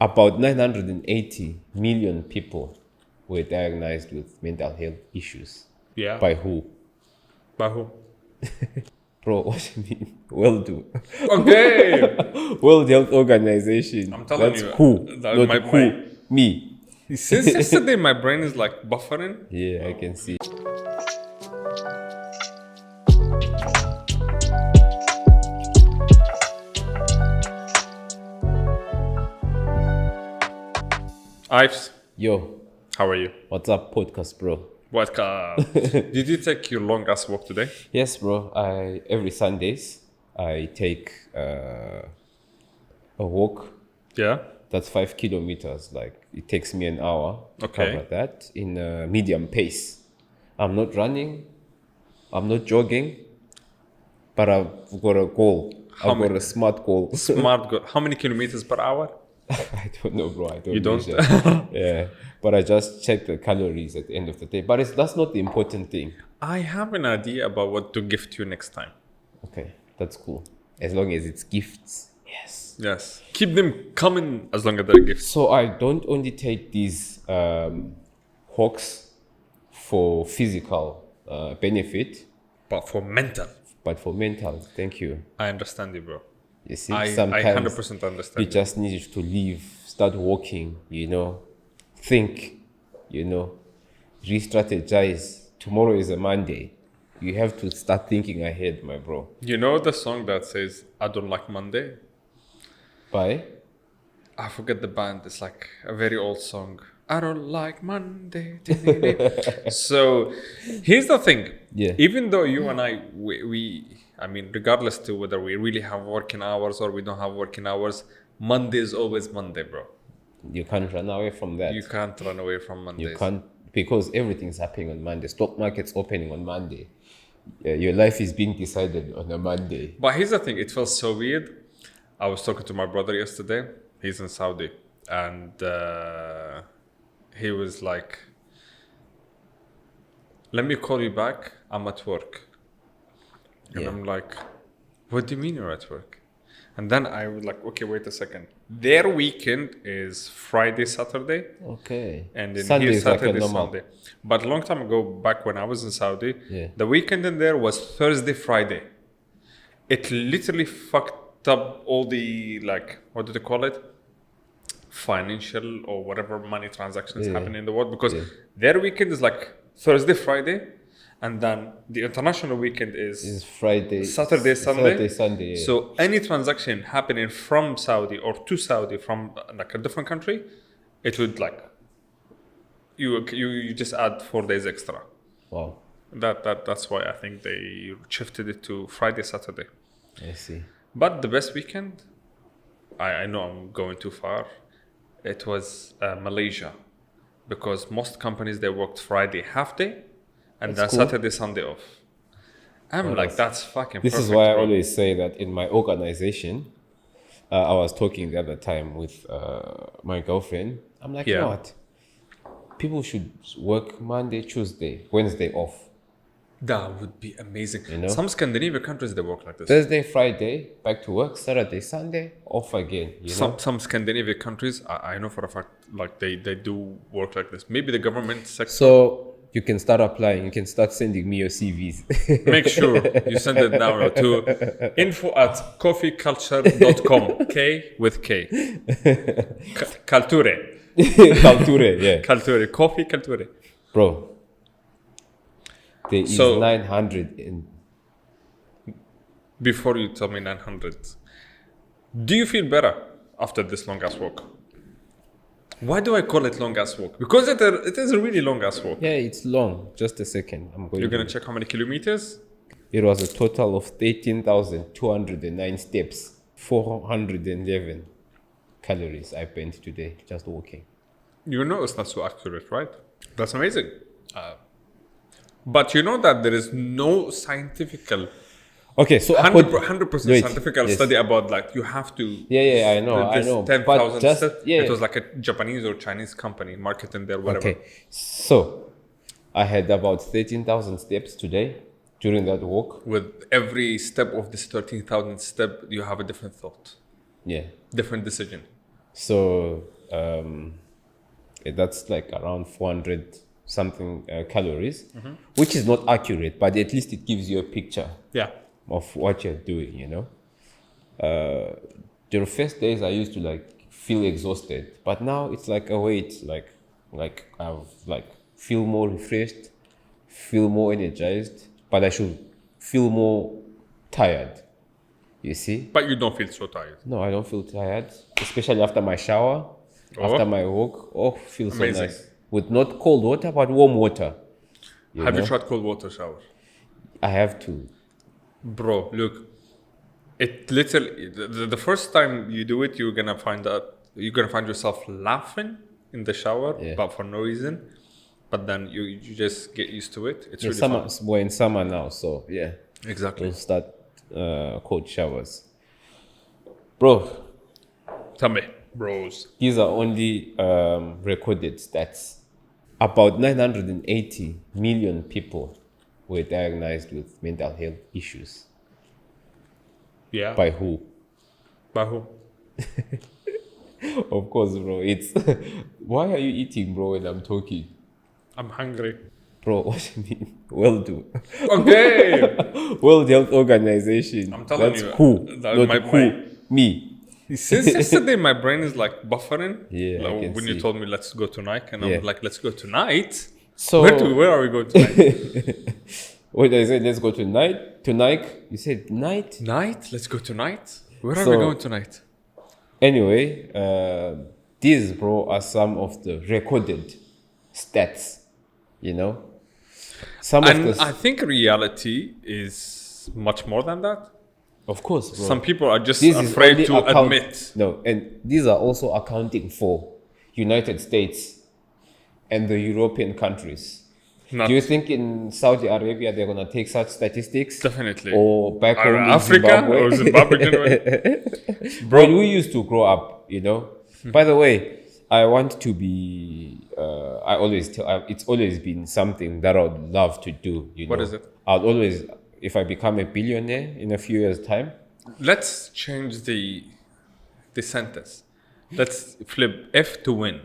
about 980 million people were diagnosed with mental health issues. Yeah. By who? By who? Bro, what do you mean? Okay. World Health Organization. I'm telling That's you, who, that not my- who. my- Me. Since yesterday, my brain is like buffering. Yeah, I can see. Ives, Yo, how are you? what's up, podcast bro? What? Did you take your long ass walk today? Yes, bro. Every Sundays I take a walk. Yeah. That's 5 kilometers. Like it takes me an hour to Okay. cover that in a medium pace. I'm not running. I'm not jogging. But I've got a goal. I've got a smart goal. Smart girl. How many kilometers per hour? I don't know, bro. I don't. You don't? measure. Yeah, but I just check the calories at the end of the day. But that's not the important thing. I have an idea about what to gift you next time. Okay, that's cool. As long as it's gifts. Yes. Yes. Keep them coming as long as they're gifts. So I don't only take these hawks for physical benefit, But for mental. but for mental. Thank you. I understand you, bro. You see, I sometimes 100% you understand. just need to leave, start walking, think, re-strategize. Tomorrow is a Monday. You have to start thinking ahead, my bro. You know the song that says, I don't like Monday? Bye. I forget the band. It's like a very old song. I don't like Monday. So here's the thing. Yeah. Even though you and I, I mean, regardless to whether we really have working hours or we don't have working hours, Monday is always Monday, bro. You can't run away from that. You can't run away from Mondays. You can't, because everything's happening on Monday. Stock market's opening on Monday. Your life is being decided on a Monday. But here's the thing. It feels so weird. I was talking to my brother yesterday. He's in Saudi. And he was like, let me call you back. I'm at work. And Yeah. I'm like, what do you mean you're at work? And then I was like, okay, wait a second. Their weekend is Friday, Saturday. Okay. And then Sunday here is like a Saturday, normal. Sunday. But a long time ago, back when I was in Saudi, Yeah. the weekend in there was Thursday, Friday. It literally fucked up all the, like, what do they call it? Financial or whatever money transactions happen in the world. Because their weekend is like Thursday, Friday. And then the international weekend is Friday, Saturday, Sunday. Saturday, Sunday. Yeah. So any transaction happening from Saudi or to Saudi from like a different country, it would like you just add 4 days extra. Wow. That's why I think they shifted it to Friday, Saturday. I see. But the best weekend, I know I'm going too far. It was Malaysia, because most companies they worked Friday half day. And That's then cool. Saturday, Sunday off. I'm like, that's fucking This perfect. is why I bro. always say that in my organization, I was talking the other time with my girlfriend. I'm like, you know what? People should work Monday, Tuesday, Wednesday off. That would be amazing. You know? Some Scandinavian countries, they work like this. Thursday, Friday, back to work. Saturday, Sunday, off again. You know? Some Scandinavian countries, I know for a fact, like they do work like this. Maybe the government sector. So you can start applying. You can start sending me your CVs. Make sure you send it down to info@coffeeculture.com. K with K. Culture. Culture, yeah. Culture. Coffee culture. Bro, there is So- 900 in... Before you tell me 900, do you feel better after this long ass walk? Why do I call it long ass walk? Because it is a really long ass walk. Yeah, it's long. Just a second. I'm going You're gonna check how many kilometers? It was a total of 13,209 steps, 411 calories I burnt today just walking. You know it's not so accurate, right? That's amazing. But you know that there is no scientific, Okay, so 100% Wait, scientific yes. study about like you have to. Yeah, I know. This 10,000 But just, steps. yeah. It was like a Japanese or Chinese company marketing their whatever. Okay, so I had about 13,000 steps today during that walk. With every step of this 13,000 step, you have a different thought, Yeah. different decision. So that's like around 400 something calories, which is not accurate, but at least it gives you a picture of what you're doing, you know. The first days I used to like feel exhausted, but now it's like a weight, like I've like feel more refreshed, feel more energized, but I should feel more tired. You see? But you don't feel so tired. No, I don't feel tired, especially after my shower, after my walk. Oh, feels so nice. With not cold water, but warm water. Have you tried cold water shower? I have to. Bro, look, it literally, the first time you do it, you're gonna find yourself laughing in the shower, but for no reason. But then you just get used to it. It's really fun. We're in summer now, so yeah. Exactly. We'll start cold showers. Bro. Tell me, bros. These are only recorded stats. About 980 million people were diagnosed with mental health issues. Yeah. By who? By who? Of course, bro. It's why are you eating, bro, when I'm talking? I'm hungry. Bro, what do you mean? World Health Organization. I'm telling That's you. Who? Not who? Me. Since yesterday, my brain is like buffering. Yeah, like when you told me let's go tonight, and I'm like, let's go tonight. So where are we going tonight? What I said, let's go tonight. Tonight? You said night? Night? Let's go tonight. Where are we going tonight? Anyway, these, bro, are some of the recorded stats. You know, I think reality is much more than that. Of course, bro. Some people are just afraid to admit. No, and these are also accounting for United States and the European countries. Do you think in Saudi Arabia they're gonna take such statistics? Definitely. Or back home in Africa Zimbabwe? or Zimbabwe? Bro, when we used to grow up, you know. By the way, I want to be. I always tell. It's always been something that I would love to do. You know. What is it? I'd always, if I become a billionaire in a few years' time. Let's change the sentence. Let's flip F to win.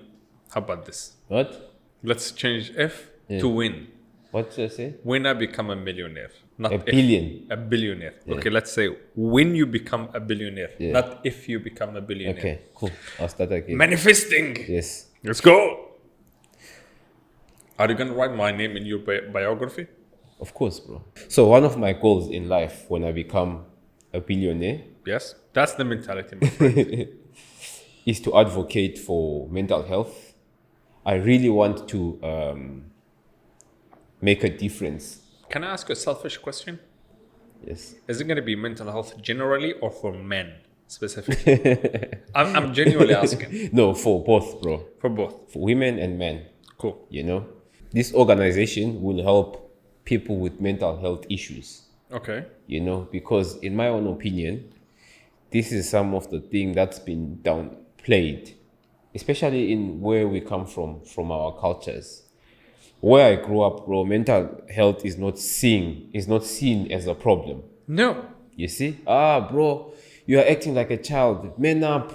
How about this? What? Let's change F to win. What did I say? When I become a millionaire, not a billion. A billionaire. Yeah. Okay, let's say when you become a billionaire, not if you become a billionaire. Okay, cool. I'll start again. Manifesting. Yes. Let's go. Are you gonna write my name in your biography? Of course, bro. So one of my goals in life when I become a billionaire, yes, that's the mentality, my friend, is to advocate for mental health. I really want to make a difference. Can I ask you a selfish question? Yes. Is it going to be mental health generally or for men specifically? I'm genuinely asking. No, for both, bro. For both. For women and men. Cool. You know, this organization will help people with mental health issues. Okay. You know, because in my own opinion, this is some of the thing that's been downplayed, especially in where we come from our cultures. Where I grew up, bro, mental health is not seen as a problem. No. You see? Bro, you are acting like a child. Man up.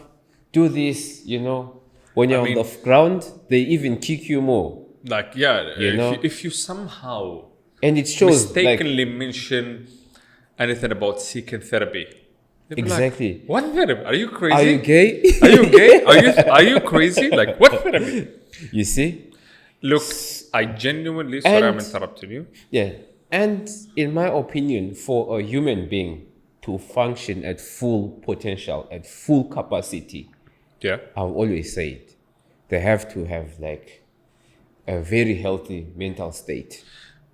Do this, you know. When you're on the ground, they even kick you more. Like, yeah, if you somehow and it shows mistakenly mention anything about seeking therapy. Exactly. Like, what therapy? Are you crazy? Are you gay? Are you gay? Are you crazy? Like, what therapy? You see? Look, I genuinely, sorry I'm interrupting you. Yeah. And in my opinion, for a human being to function at full potential, at full capacity, I've always said they have to have like a very healthy mental state.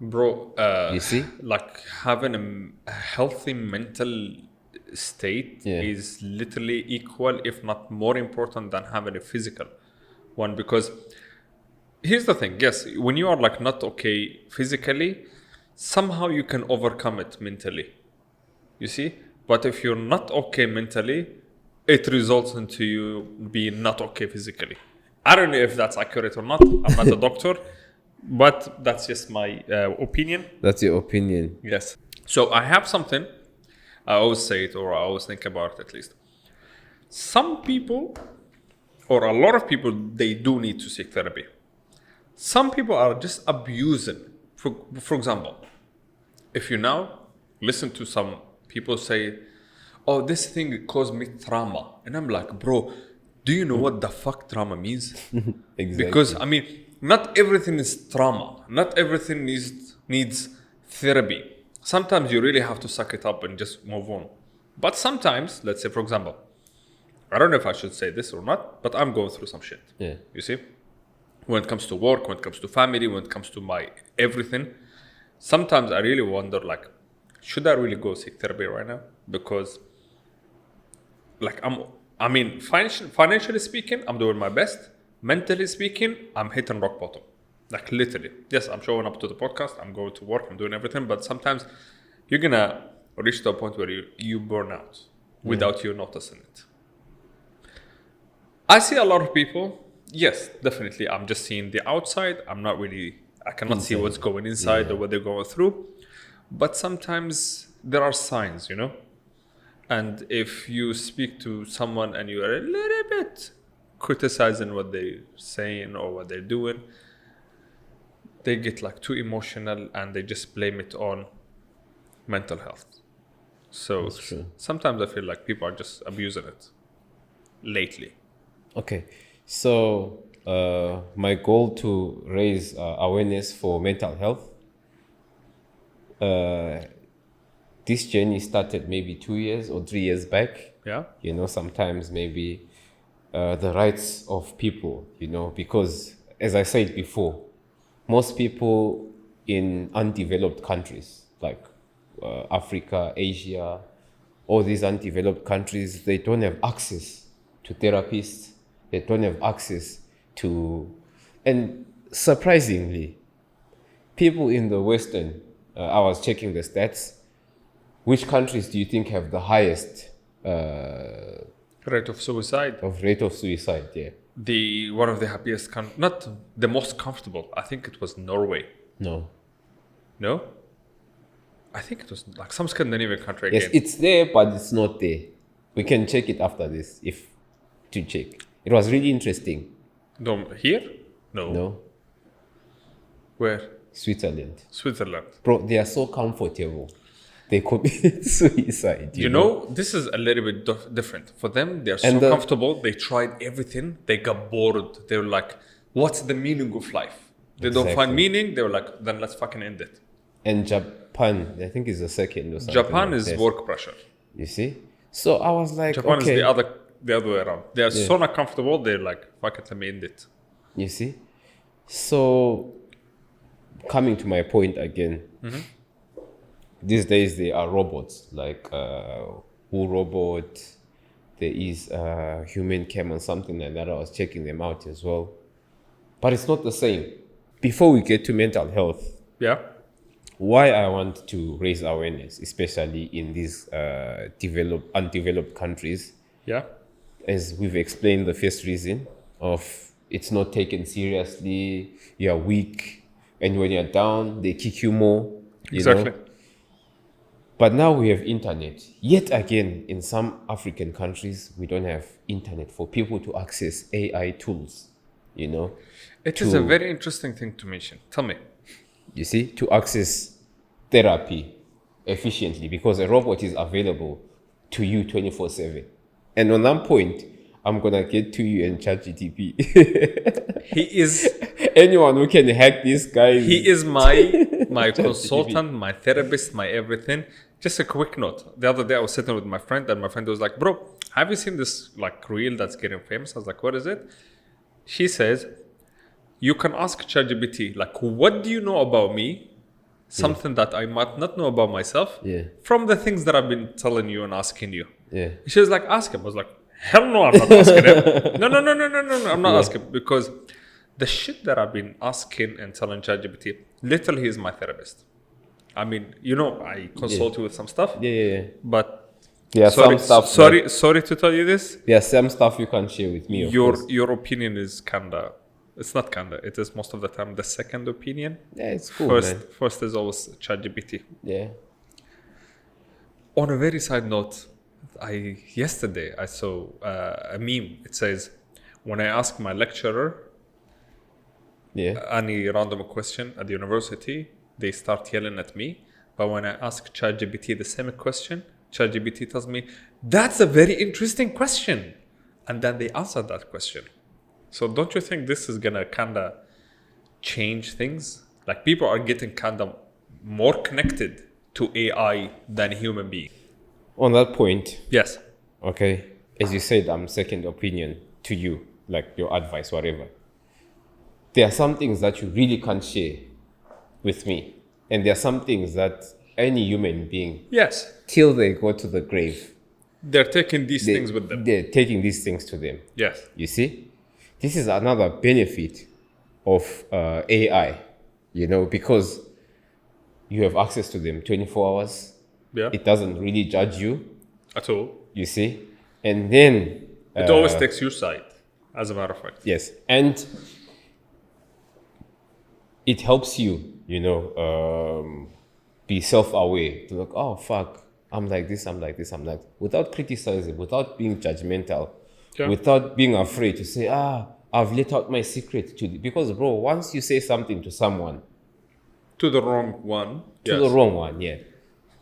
Bro, you see? Like having a healthy mental state is literally equal, if not more important than having a physical one. Because here's the thing, yes, when you are like not okay physically, somehow you can overcome it mentally. You see? But if you're not okay mentally, it results into you being not okay physically. I don't know if that's accurate or not. I'm not a doctor, but that's just my opinion. That's your opinion. Yes. So I have something, I always say it, or I always think about it at least. Some people or a lot of people, they do need to seek therapy. Some people are just abusing. For example, if you now listen to some people say, oh, this thing caused me trauma. And I'm like, bro, do you know what the fuck trauma means? Exactly. Because, I mean, not everything is trauma. Not everything needs therapy. Sometimes you really have to suck it up and just move on. But sometimes, let's say, for example, I don't know if I should say this or not, but I'm going through some shit. Yeah. You see? When it comes to work, when it comes to family, when it comes to my everything, sometimes I really wonder, like, should I really go seek therapy right now? Because, like, financially speaking, I'm doing my best. Mentally speaking, I'm hitting rock bottom. Like, literally. Yes, I'm showing up to the podcast, I'm going to work, I'm doing everything, but sometimes you're gonna reach to a point where you burn out without you noticing it. I see a lot of people, yes, definitely. I'm just seeing the outside. I cannot see what's going inside or what they're going through. But sometimes there are signs, you know? And if you speak to someone and you are a little bit criticizing what they're saying or what they're doing, they get like too emotional and they just blame it on mental health. So sometimes I feel like people are just abusing it lately. Okay, so my goal to raise awareness for mental health. This journey started maybe 2 years or 3 years back. Yeah. You know, sometimes maybe the rights of people, you know, because as I said before, most people in undeveloped countries like Africa, Asia, all these undeveloped countries, they don't have access to therapists. They don't have access to, and surprisingly, people in the Western, I was checking the stats, which countries do you think have the highest rate of suicide? Rate of suicide, yeah. One of the happiest countries, not the most comfortable. I think it was Norway. No? I think it was like some Scandinavian country again. Yes, it's there, but it's not there. We can check it after this, to check. It was really interesting. No, here? No. Where? Switzerland. Bro, they are so comfortable. They commit suicide. You know, this is a little bit different. For them, they're so comfortable. They tried everything. They got bored. They were like, what's the meaning of life? They don't find meaning. They were like, then let's fucking end it. And Japan, I think, is the second or something. Japan is work pressure. You see? So I was like, Japan is the other way around. They are so not comfortable. They're like, fuck it, let me end it. You see? So, coming to my point again, these days there are robots like Who Robot, there is Human Cam and something like that. I was checking them out as well. But it's not the same. Before we get to mental health, why I want to raise awareness, especially in these undeveloped countries, as we've explained, the first reason of it's not taken seriously, you're weak, and when you're down, they kick you more. You know? But now we have internet. Yet again, in some African countries, we don't have internet for people to access AI tools, you know. It is a very interesting thing to mention. Tell me. You see, to access therapy efficiently, because a robot is available to you 24/7. And on that point, I'm going to get to you and ChatGPT. He is... Anyone who can hack this guy. He is my consultant, my therapist, my everything. Just a quick note. The other day I was sitting with my friend and my friend was like, bro, have you seen this like reel that's getting famous? I was like, what is it? She says, you can ask ChatGPT, like, what do you know about me? Something that I might not know about myself from the things that I've been telling you and asking you. She was like, ask him. I was like, hell no, I'm not asking him. No, I'm not asking, because the shit that I've been asking and telling ChatGPT, literally, he's my therapist. I mean, you know, I consult you with some stuff. But some stuff. Sorry to tell you this. Some stuff you can share with me. Your opinion is kinda. It's not kinda. It is most of the time the second opinion. It's cool. First is always ChatGPT. On a very side note, yesterday I saw a meme. It says, When I ask my lecturer any random question at the university, they start yelling at me. But when I ask ChatGPT the same question, ChatGPT tells me, that's a very interesting question. And then they answer that question. So don't you think this is going to kind of change things? Like people are getting kind of more connected to AI than human beings. On that point. Yes. Okay. As you said, I'm second opinion to you, like your advice, whatever. There are some things that you really can't share with me. And there are some things that any human being, till they go to the grave, they're taking these things with them. They're taking these things to them. Yes. You see? This is another benefit of AI, because you have access to them 24 hours. Yeah. It doesn't really judge you. At all. You see? And then... it always takes your side, as a matter of fact. Yes. And it helps you, be self-aware. To look, oh, fuck, I'm like this, without criticizing, without being judgmental, without being afraid to say, I've let out my secret to because, bro, once you say something to someone, to the wrong one,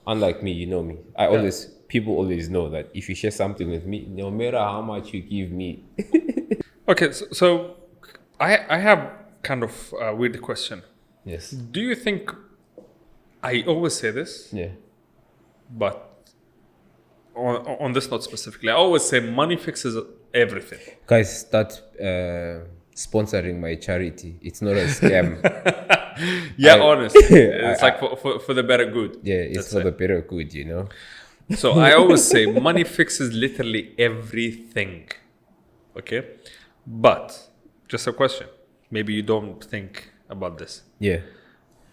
unlike me, you know me, people always know that if you share something with me, no matter how much you give me. Okay, so I have kind of a weird question. Yes. Do you think, I always say this, but on this note specifically, I always say money fixes everything. Guys, start sponsoring my charity. It's not a scam. Honestly. It's like for the better good. Yeah, it's for the better good, So I always say money fixes literally everything. Okay? But, just a question. Maybe you don't think about this. Yeah.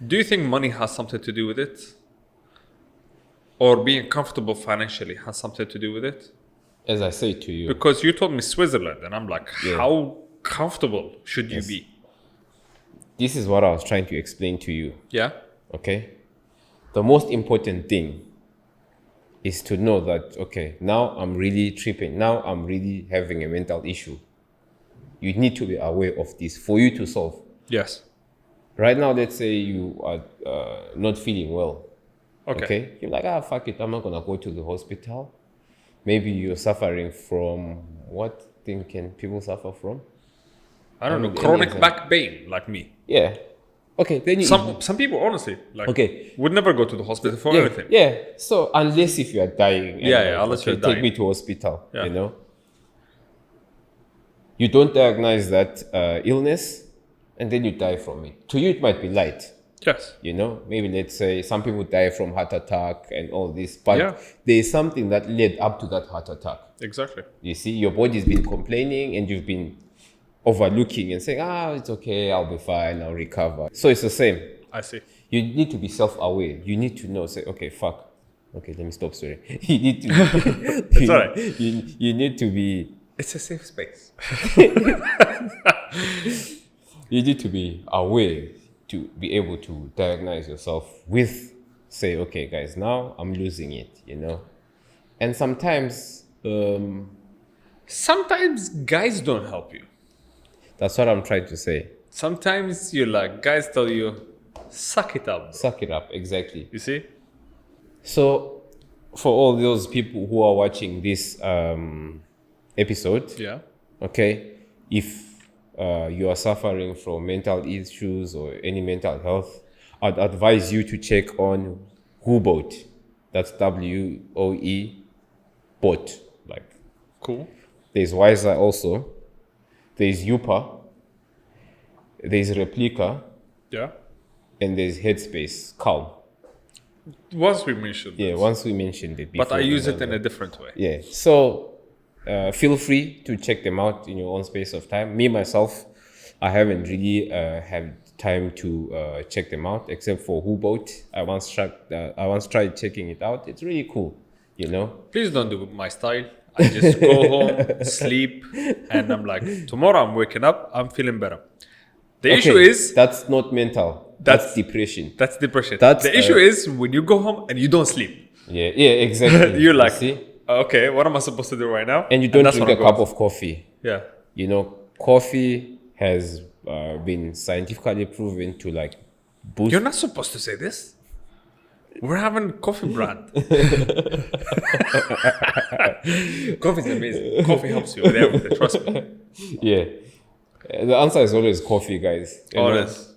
Do you think money has something to do with it? Or being comfortable financially has something to do with it? As I say to you. Because you told me Switzerland, and I'm like, how comfortable should you be? This is what I was trying to explain to you. Yeah? Okay? The most important thing is to know that, okay, now I'm really tripping. Now I'm really having a mental issue. You need to be aware of this for you to solve. Yes. Right now, let's say you are not feeling well. Okay? You're like, fuck it, I'm not going to go to the hospital. Maybe you're suffering from, what thing can people suffer from? I don't know, chronic back pain, like me. Yeah. Okay, then you... Some people, honestly, would never go to the hospital for anything. Yeah, so unless if you are dying. Unless you're dying. Take me to hospital, You don't diagnose that illness, and then you die from it. To you, it might be light. Yes. Maybe let's say some people die from heart attack and all this, but there is something that led up to that heart attack. Exactly. You see, your body's been complaining and you've been overlooking and saying, it's okay, I'll be fine, I'll recover. So it's the same. I see. You need to be self-aware. You need to know, say, okay, fuck. Okay, let me stop, sorry. You need to It's all right. You need to be... It's a safe space. You need to be aware to be able to diagnose yourself with, say, okay, guys, now I'm losing it, And sometimes... sometimes guys don't help you. That's what I'm trying to say. Sometimes guys tell you, suck it up. Bro. Suck it up, exactly. You see? So, for all those people who are watching this episode, okay, if you are suffering from mental issues or any mental health, I'd advise you to check on WHOBOT. That's WOE bot. Cool. There's Wiser also. There's Yupa. There's Replica. Yeah. And there's Headspace, Calm. Once we mentioned it. Once we mentioned it before. But I use it in a different way. Yeah. So feel free to check them out in your own space of time. Me, myself, I haven't really had time to check them out, except for WHOBOT. I once tried checking it out. It's really cool, Please don't do my style. I just go home, sleep, and I'm like, tomorrow I'm waking up, I'm feeling better. The issue is... That's not mental. That's depression. That's depression. The issue is when you go home and you don't sleep. Yeah, exactly. You're like, okay, what am I supposed to do right now? And you don't drink a cup of coffee. Yeah. coffee has been scientifically proven to like boost. You're not supposed to say this. We're having coffee brand. Coffee's amazing. Coffee helps you with everything. Trust me. Yeah. The answer is always coffee, guys. Honest.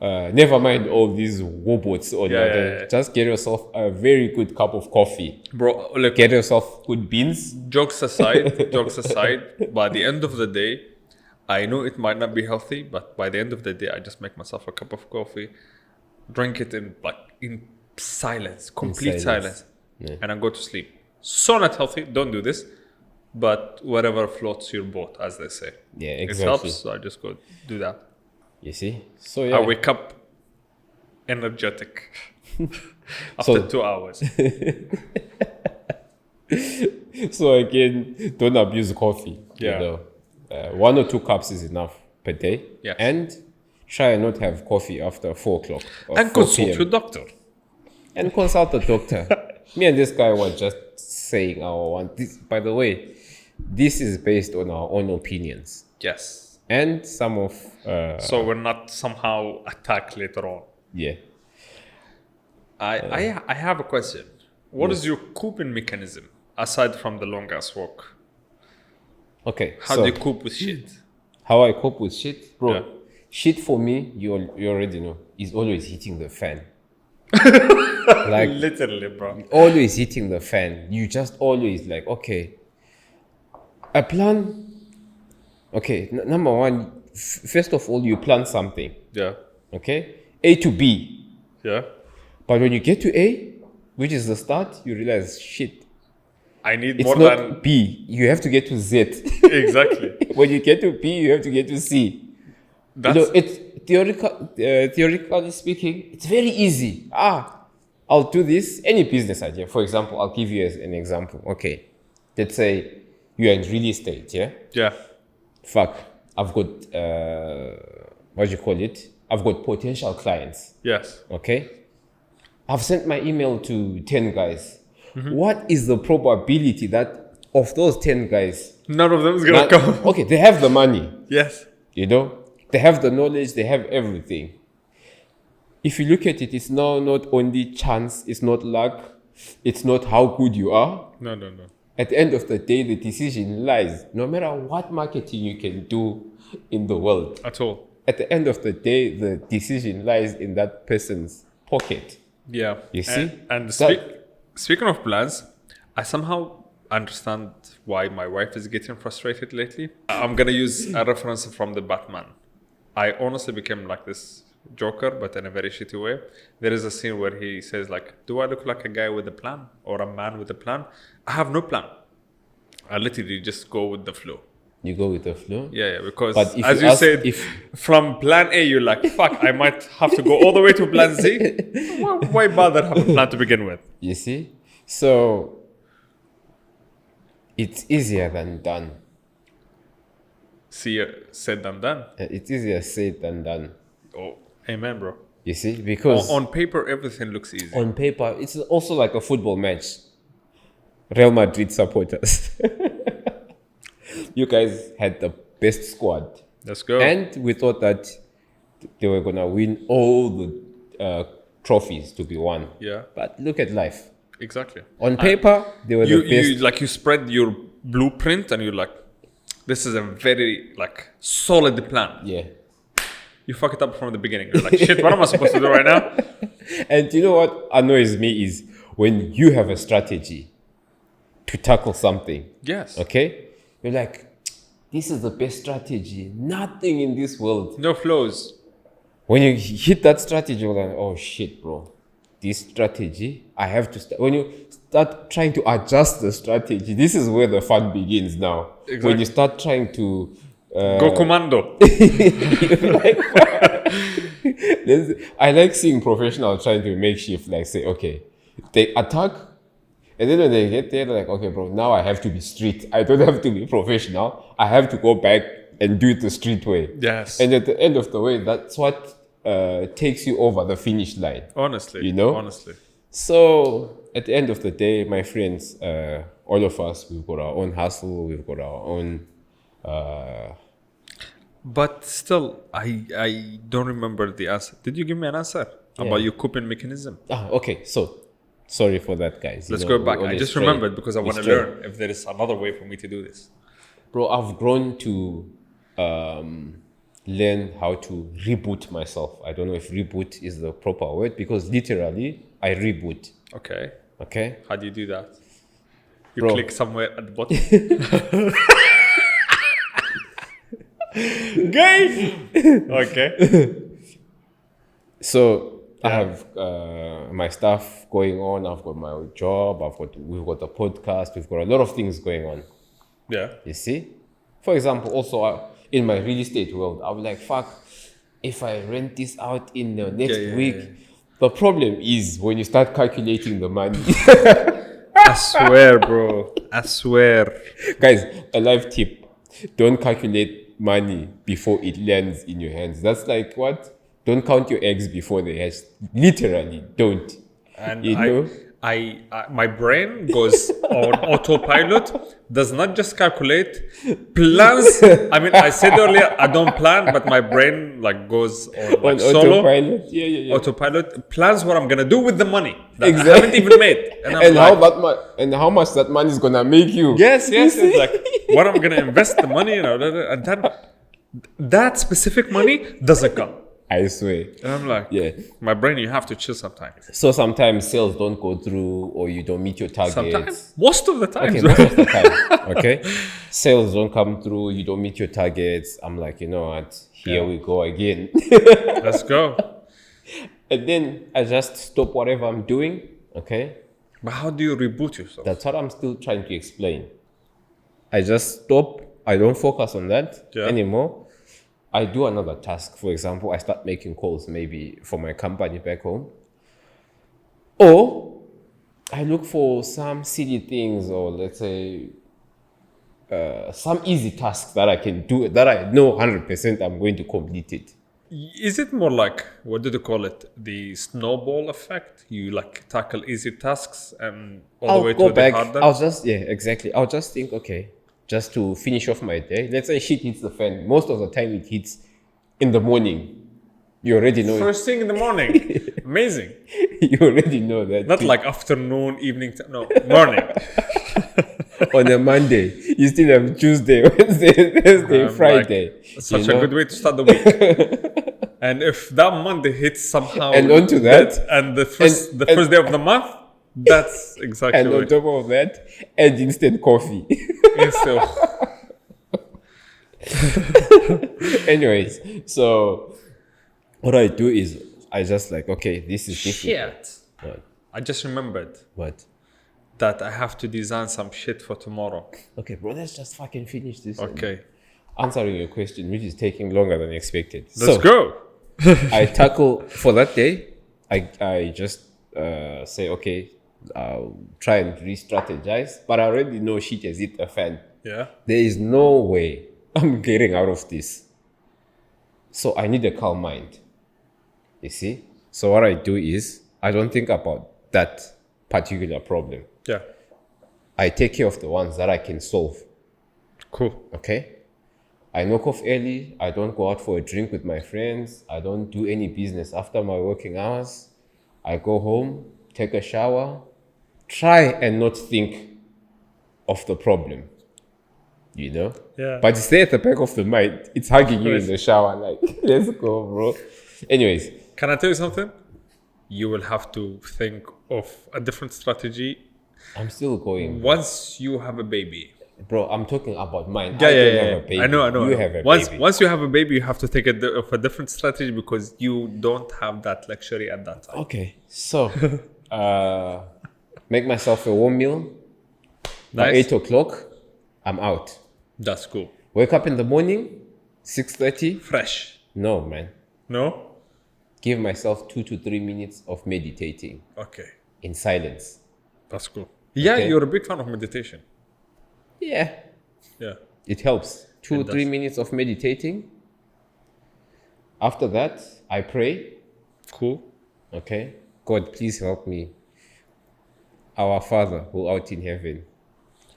Never mind all these robots or Yeah. Just get yourself a very good cup of coffee. Bro, look, Get yourself good beans. jokes aside, by the end of the day, I know it might not be healthy, but by the end of the day, I just make myself a cup of coffee, drink it in silence, complete silence, and I go to sleep. So not healthy, don't do this, but whatever floats your boat, as they say. Yeah, exactly. It helps, so I just go do that. You see? So yeah. I wake up energetic after 2 hours. So again, don't abuse coffee. Yeah. You know? 1 or 2 cups is enough per day. Yes. And try and not have coffee after 4 o'clock. Or And 4 consult PM. your doctor. And consult the doctor. Me and this guy were just saying our one. This, by the way, this is based on our own opinions. Yes. And some of... So we're not somehow attacked later on. yeah. I have a question. What is your coping mechanism aside from the long ass walk? Okay. How so do you cope with shit? how I cope with shit? Bro, Yeah. shit for me, you already know, is always hitting the fan. Like, Literally, bro. always hitting the fan. You just always like, okay, a plan. Okay, number one, first of all, you plan something. Yeah. Okay, A to B. Yeah. But when you get to A, which is the start, you realize shit. I need It's more not than B. You have to get to Z. exactly. When you get to B, you have to get to C. That's You know, it's theoretically speaking, it's very easy. I'll do this. Any business idea, for example, I'll give you as an example. Okay, let's say you're in real estate. Yeah. yeah. Fuck. I've got what do you call it? I've got potential clients. Yes. Okay. I've sent my email to 10 guys. What is the probability that of those 10 guys, None of them is gonna come. okay, they have the money, Yes. you know, they have the knowledge, they have everything. If you look at it, it's now not only chance, it's not luck, it's not how good you are. No. At the end of the day, the decision lies, no matter what marketing you can do in the world, At all. at the end of the day, the decision lies in that person's pocket. Yeah. You see? And That- speaking of plans, I somehow understand why my wife is getting frustrated lately. I'm gonna use a reference from the Batman. I honestly became like this Joker, but in a very shitty way. There is a scene where he says like, do I look like a guy with a plan or a man with a plan? I have no plan. I literally just go with the flow. You go with the flow. Yeah, because But if as you you ask said, if- from plan A, you're like, fuck, I might have to go all the way to plan Z. Why bother have a plan to begin with? You see? So it's easier than done. See, said and done. It's easier said than done. Oh, amen, bro. You see? Because On paper, everything looks easy. on paper, it's also like a football match. Real Madrid supporters. You guys had the best squad. Let's go. And we thought that they were going to win all the trophies to be won. Yeah, But look at life. exactly. On paper, they were the best. You spread your blueprint and you're like, this is a very solid plan. Yeah. You fuck it up from the beginning. You're like, shit, what am I supposed to do right now? And you know what annoys me is when you have a strategy to tackle something. Yes. Okay? You're like, this is the best strategy. Nothing in this world. No flows. When you hit that strategy, you're like, oh shit, bro. This strategy, I have to start. When you start trying to adjust the strategy, this is where the fun begins now. Exactly. When you start trying to Go commando. I like seeing professionals trying to make shift, like say, okay, they attack, and then when they get there, they're like, okay, bro, now I have to be street. I don't have to be professional. I have to go back and do it the street way. Yes. And at the end of the way, that's what takes you over the finish line. Honestly. You know? Honestly. So at the end of the day, my friends, all of us, we've got our own hustle, we've got our own But still, I don't remember the answer. Did you give me an answer about your coping mechanism? Okay. So, sorry for that, guys. Let's go back. I just remembered because I want to learn if there is another way for me to do this. Bro, I've grown to learn how to reboot myself. I don't know if reboot is the proper word because literally I reboot. Okay. Okay. How do you do that? You Bro. click somewhere at the bottom. Guys. Okay. So I have my stuff going on. I've got my job. We've got a podcast. We've got a lot of things going on. Yeah. You see, for example, also in my real estate world, I'll be like, fuck, if I rent this out in the next week. Yeah. The problem is when you start calculating the money. I swear, bro. I swear. Guys, a live tip: don't calculate money before it lands in your hands. That's like what? Don't count your eggs before they hatch. Literally, don't. And I my brain goes on autopilot, does not just calculate, plans. I mean, I said earlier I don't plan, but my brain like goes on like solo autopilot. Yeah. Autopilot plans what I'm gonna do with the money that I haven't even made, and how much that money is gonna make you. Yes. It's like what I'm gonna invest the money in, and then that specific money doesn't come. I swear. And I'm like, my brain, you have to chill sometimes. So sometimes sales don't go through or you don't meet your targets. Sometimes. Most of the time. Okay, most of the time. Okay. Sales don't come through, you don't meet your targets. I'm like, you know what? Here we go again. Let's go. And then I just stop whatever I'm doing. Okay. But how do you reboot yourself? That's what I'm still trying to explain. I just stop. I don't focus on that anymore. I do another task. For example, I start making calls maybe for my company back home. Or I look for some silly things or let's say some easy tasks that I can do that I know 100% I'm going to complete it. Is it more like, what do they call it? The snowball effect? You like tackle easy tasks and all the way to the harder? I'll just think, okay, just to finish off my day. Let's say shit hits the fan. Most of the time it hits in the morning. You already know First thing in the morning. Amazing. You already know that. Not like afternoon, evening. No, morning. On a Monday, you still have Tuesday, Wednesday, Thursday, Friday. Like, such a good way to start the week. And if that Monday hits somehow, and onto that, and the first day of the month, that's exactly. And on top of that, add instant coffee. Anyways, so what I do is I just like, okay, this is different. Shit. What? I just remembered. What? That I have to design some shit for tomorrow. Okay, bro, let's just fucking finish this. Okay. Answering your question, which is taking longer than expected. Let's go. I tackle for that day. I just say, okay, I'll try and re-strategize, but I already know shit has hit a fan. Yeah. There is no way I'm getting out of this. So I need a calm mind. You see? So what I do is I don't think about that particular problem. Yeah. I take care of the ones that I can solve. Cool. Okay? I knock off early. I don't go out for a drink with my friends. I don't do any business after my working hours. I go home, take a shower, try and not think of the problem. You know? Yeah. But it's there at the back of the mind. It's hugging you in the shower. Like, let's go, bro. Anyways. Can I tell you something? You will have to think of a different strategy. I'm still going. Once you have a baby. Bro, I'm talking about mine. Yeah. Have a baby. I know. You have a baby. Once you have a baby, you have to think of a different strategy because you don't have that luxury at that time. Okay. So, make myself a warm meal. By 8 o'clock, I'm out. That's cool. Wake up in the morning, 6:30. Fresh. No, man. No? Give myself 2 to 3 minutes of meditating. Okay. In silence. That's cool. Yeah, okay. You're a big fan of meditation. Yeah. It helps. 2 or 3 minutes of meditating. After that, I pray. Cool. Okay. God, please help me. Our Father who art in heaven.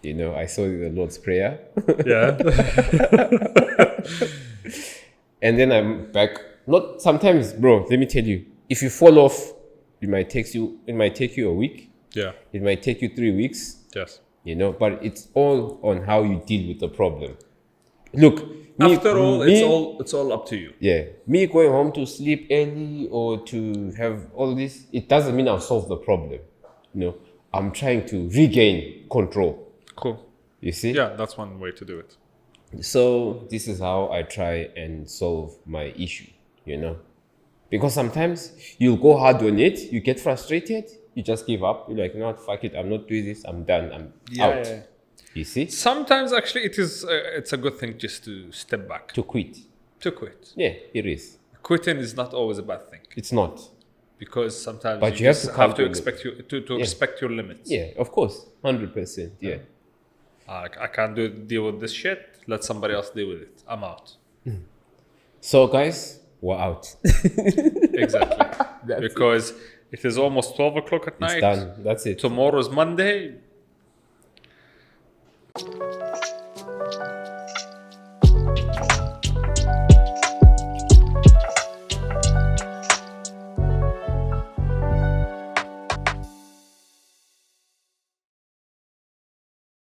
You know, I saw the Lord's Prayer. Yeah. and then I'm back. Not sometimes, bro. Let me tell you, if you fall off, it might take you a week. Yeah. It might take you 3 weeks. Yes. You know, but it's all on how you deal with the problem. Look, it's all up to you. Yeah, me going home to sleep early or to have all this, it doesn't mean I'll solve the problem. You know, I'm trying to regain control. Cool. You see? Yeah, that's one way to do it. So this is how I try and solve my issue, you know. Because sometimes you'll go hard on it, you get frustrated, you just give up. You're like, no, fuck it, I'm not doing this, I'm done, I'm out. Yeah. You see? Sometimes actually it's a good thing just to step back. To quit. Yeah, it is. Quitting is not always a bad thing. It's not. Because sometimes but you have to expect respect your limits. Yeah, of course. 100%. Yeah. I can't deal with this shit. Let somebody else deal with it. I'm out. So guys, we're out. Exactly. Because it is almost 12 o'clock at night. It's done. That's it. Tomorrow's Monday.